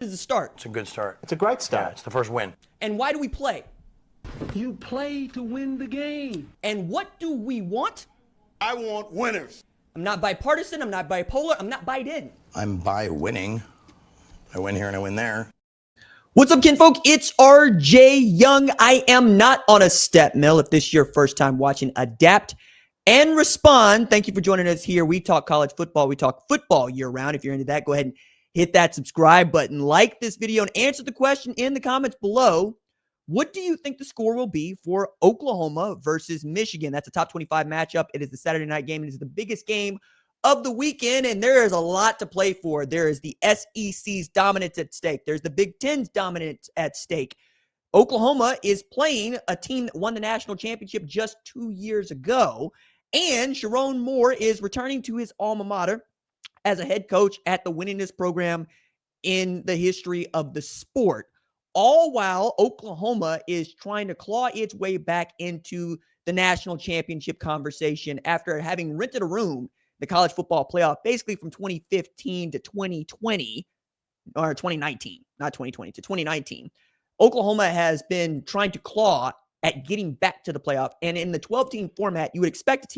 Is the start. It's a good start. It's a great Yeah, start. it's the first win. And why do we play? You play to win the game. And what do we want? I want winners. I'm not bipartisan. I'm not bipolar. I'm not Biden. I'm by winning. I win here and I win there. What's up, kinfolk? It's RJ Young. I am not on a step mill. If this is your first time watching, adapt and respond. Thank you for joining us here. We talk college football. We talk football year round. If you're into that, go ahead and hit that subscribe button, like this video, and answer the question in the comments below. What do you think the score will be for Oklahoma versus Michigan? That's a top 25 matchup. It is the Saturday night game. It is the biggest game of the weekend, and there is a lot to play for. There is the SEC's dominance at stake. There's the Big Ten's dominance at stake. Oklahoma is playing a team that won the national championship just 2 years ago, and Sharon Moore is returning to his alma mater as a head coach at the winningest program in the history of the sport. All while Oklahoma is trying to claw its way back into the national championship conversation after having rented a room, the college football playoff, basically from 2015 to 2020, or 2019, not 2020, to 2019. Oklahoma has been trying to claw at getting back to the playoff. And in the 12-team format, you would expect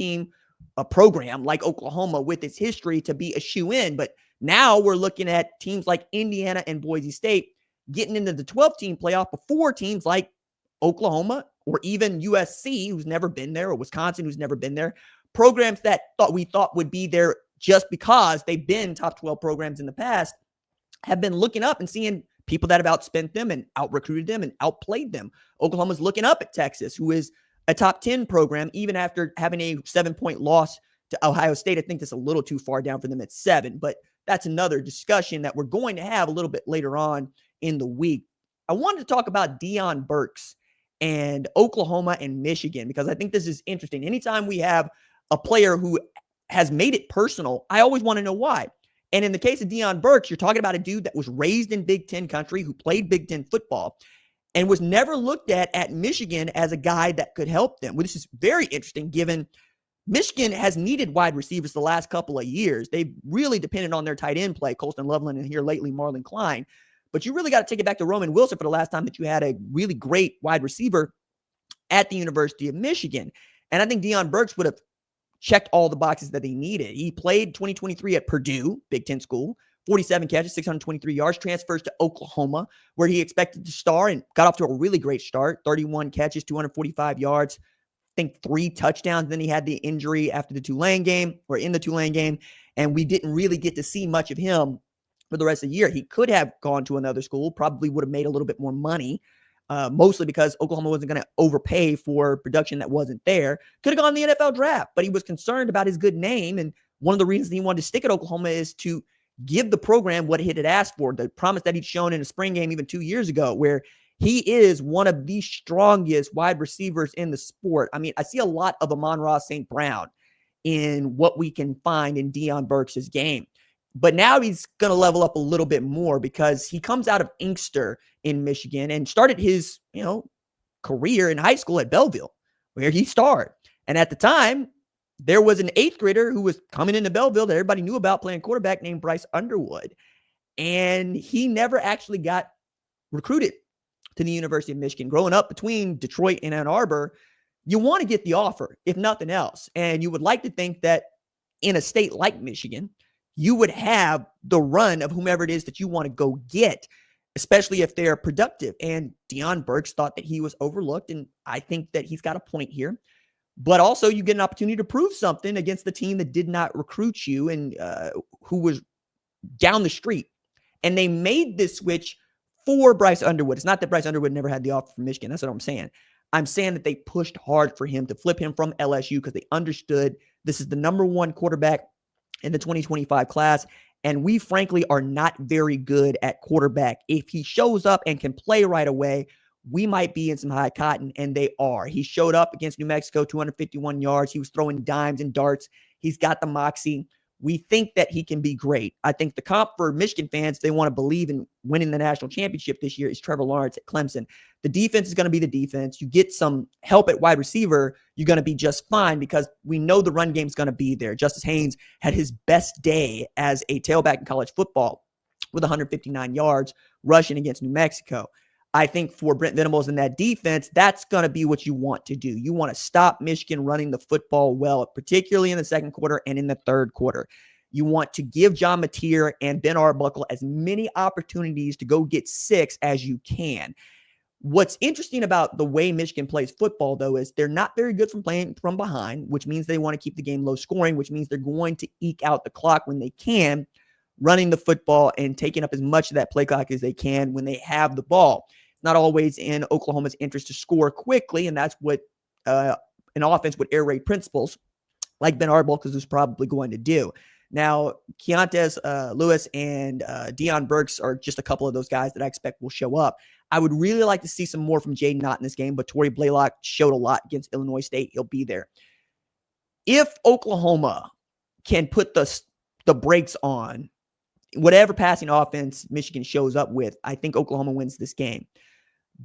a program like Oklahoma with its history to be a shoe-in. But now we're looking at teams like Indiana and Boise State getting into the 12-team playoff before teams like Oklahoma or even USC, who's never been there, or Wisconsin, who's never been there. Programs that we thought would be there just because they've been top 12 programs in the past have been looking up and seeing people that have outspent them and out-recruited them and outplayed them. Oklahoma's looking up at Texas, who is a top 10 program, even after having a 7-point loss to Ohio State. I think that's a little too far down for them at 7, but that's another discussion that we're going to have a little bit later on in the week. I wanted to talk about Dion Burks and Oklahoma and Michigan because I think this is interesting. Anytime we have a player who has made it personal, I always want to know why. And in the case of Dion Burks, you're talking about a dude that was raised in Big Ten country, who played Big Ten football, and was never looked at Michigan as a guy that could help them. Well, this is very interesting given Michigan has needed wide receivers the last couple of years. They've really depended on their tight end play, Colston Loveland, and here lately Marlon Klein. But you really got to take it back to Roman Wilson for the last time that you had a really great wide receiver at the University of Michigan. And I think Dion Burks would have checked all the boxes that he needed. He played 2023 at Purdue, Big Ten school, 47 catches, 623 yards, transfers to Oklahoma, where he expected to star and got off to a really great start, 31 catches, 245 yards, I think 3 touchdowns. Then he had the injury after the Tulane game, or in the Tulane game, and we didn't really get to see much of him for the rest of the year. He could have gone to another school, probably would have made a little bit more money, mostly because Oklahoma wasn't going to overpay for production that wasn't there. Could have gone in the NFL draft, but he was concerned about his good name. And one of the reasons he wanted to stick at Oklahoma is to give the program what it had asked for, the promise that he'd shown in a spring game even 2 years ago, where he is one of the strongest wide receivers in the sport. I mean, I see a lot of Amon-Ra St. Brown in what we can find in Dion Burks' game. But now he's going to level up a little bit more because he comes out of Inkster in Michigan and started his, career in high school at Belleville, where he starred. And at the time, there was an 8th grader who was coming into Belleville that everybody knew about playing quarterback named Bryce Underwood. And he never actually got recruited to the University of Michigan. Growing up between Detroit and Ann Arbor, you want to get the offer, if nothing else. And you would like to think that in a state like Michigan, you would have the run of whomever it is that you want to go get, especially if they're productive. And Dion Burks thought that he was overlooked, and I think that he's got a point here. But also, you get an opportunity to prove something against the team that did not recruit you and who was down the street. And they made this switch for Bryce Underwood. It's not that Bryce Underwood never had the offer from Michigan. That's what I'm saying. I'm saying that they pushed hard for him to flip him from LSU because they understood this is the number 1 quarterback in the 2025 class, and we frankly are not very good at quarterback. If he shows up and can play right away, we might be in some high cotton, and they are. He showed up against New Mexico, 251 yards. He was throwing dimes and darts. He's got the moxie. We think that he can be great. I think the comp for Michigan fans, they want to believe in winning the national championship this year, is Trevor Lawrence at Clemson. The defense is going to be the defense. You get some help at wide receiver, you're going to be just fine because we know the run game is going to be there. Justice Haynes had his best day as a tailback in college football with 159 yards, rushing against New Mexico. I think for Brent Venables in that defense, that's going to be what you want to do. You want to stop Michigan running the football well, particularly in the second quarter and in the third quarter. You want to give John Mateer and Ben Arbuckle as many opportunities to go get 6 as you can. What's interesting about the way Michigan plays football, though, is they're not very good from playing from behind, which means they want to keep the game low scoring, which means they're going to eke out the clock when they can, running the football and taking up as much of that play clock as they can when they have the ball. It's not always in Oklahoma's interest to score quickly, and that's what an offense with air raid principles like Ben Arbuckle is probably going to do. Now, Keontae Lewis and Dion Burks are just a couple of those guys that I expect will show up. I would really like to see some more from Jaden Knott in this game, but Torrey Blaylock showed a lot against Illinois State. He'll be there. If Oklahoma can put the brakes on whatever passing offense Michigan shows up with, I think Oklahoma wins this game.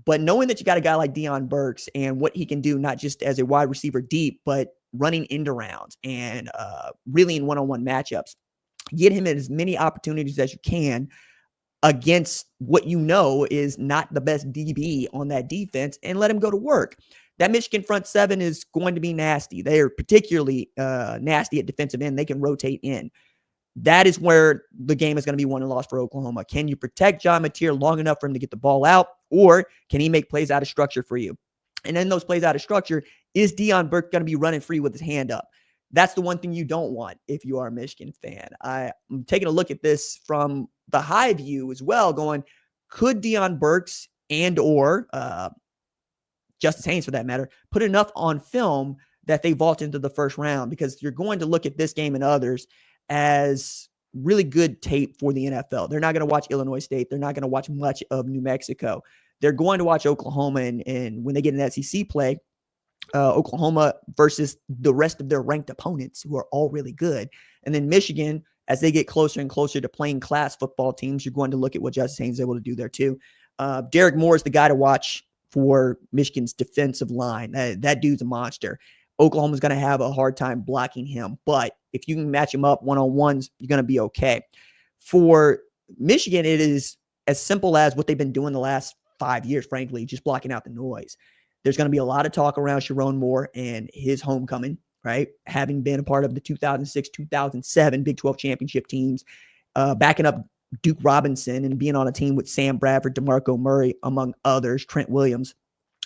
But knowing that you got a guy like Dion Burks and what he can do, not just as a wide receiver deep, but running end arounds and really in one-on-one matchups, get him as many opportunities as you can against what you know is not the best DB on that defense and let him go to work. That Michigan front seven is going to be nasty. They are particularly nasty at defensive end. They can rotate in. That is where the game is going to be won and lost for Oklahoma. Can you protect John Mateer long enough for him to get the ball out, or can he make plays out of structure for you? And in those plays out of structure, is Dion Burks going to be running free with his hand up? That's the one thing you don't want if you are a Michigan fan. I'm taking a look at this from the high view as well, going, could Dion Burks and or Justice Haynes, for that matter, put enough on film that they vault into the first round? Because you're going to look at this game and others as really good tape for the NFL. They're not going to watch Illinois State. They're not going to watch much of New Mexico. They're going to watch Oklahoma, and when they get an SEC play, Oklahoma versus the rest of their ranked opponents who are all really good. And then Michigan, as they get closer and closer to playing class football teams, you're going to look at what Justice Haynes is able to do there too. Derek Moore is the guy to watch for Michigan's defensive line. That dude's a monster. Oklahoma's going to have a hard time blocking him, but if you can match him up one-on-ones, you're going to be okay. For Michigan, it is as simple as what they've been doing the last 5 years, frankly, just blocking out the noise. There's going to be a lot of talk around Sharon Moore and his homecoming, right? Having been a part of the 2006, 2007 Big 12 championship teams, backing up Duke Robinson and being on a team with Sam Bradford, DeMarco Murray, among others, Trent Williams.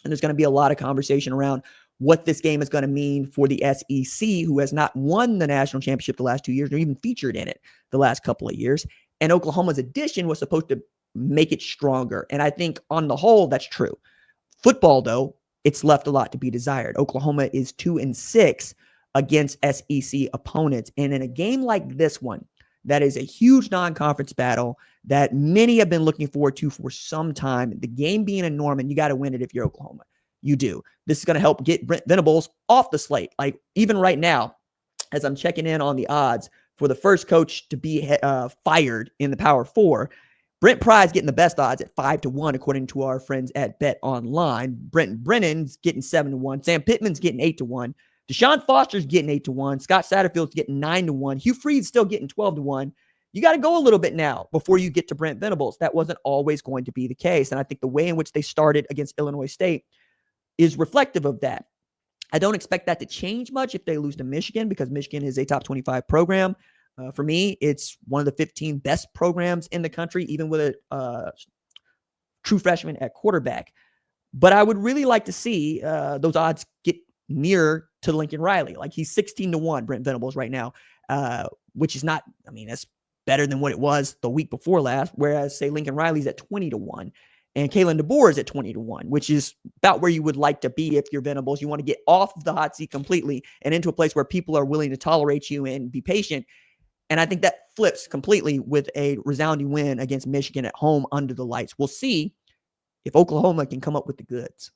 And there's going to be a lot of conversation around what this game is going to mean for the SEC, who has not won the national championship the last 2 years or even featured in it the last couple of years. And Oklahoma's addition was supposed to make it stronger. And I think on the whole, that's true. Football, though, it's left a lot to be desired. Oklahoma is 2-6 against SEC opponents. And in a game like this one, that is a huge non-conference battle that many have been looking forward to for some time. The game being in Norman, you got to win it if you're Oklahoma. You do. This is going to help get Brent Venables off the slate. Like, even right now, as I'm checking in on the odds for the first coach to be fired in the Power Four, Brent Pry's getting the best odds at 5-1, according to our friends at Bet Online. Brent Brennan's getting 7-1. Sam Pittman's getting 8-1. Deshaun Foster's getting 8-1. Scott Satterfield's getting 9-1. Hugh Freed's still getting 12-1. You got to go a little bit now before you get to Brent Venables. That wasn't always going to be the case. And I think the way in which they started against Illinois State is reflective of that. I don't expect that to change much if they lose to Michigan, because Michigan is a top 25 program. For me, it's one of the 15 best programs in the country, even with a true freshman at quarterback. But I would really like to see those odds get near to Lincoln Riley. Like, he's 16-1, Brent Venables right now, which is not, I mean, that's better than what it was the week before last, whereas, say, Lincoln Riley's at 20-1. And Kalen DeBoer is at 20-1, which is about where you would like to be if you're Venables. You want to get off of the hot seat completely and into a place where people are willing to tolerate you and be patient. And I think that flips completely with a resounding win against Michigan at home under the lights. We'll see if Oklahoma can come up with the goods.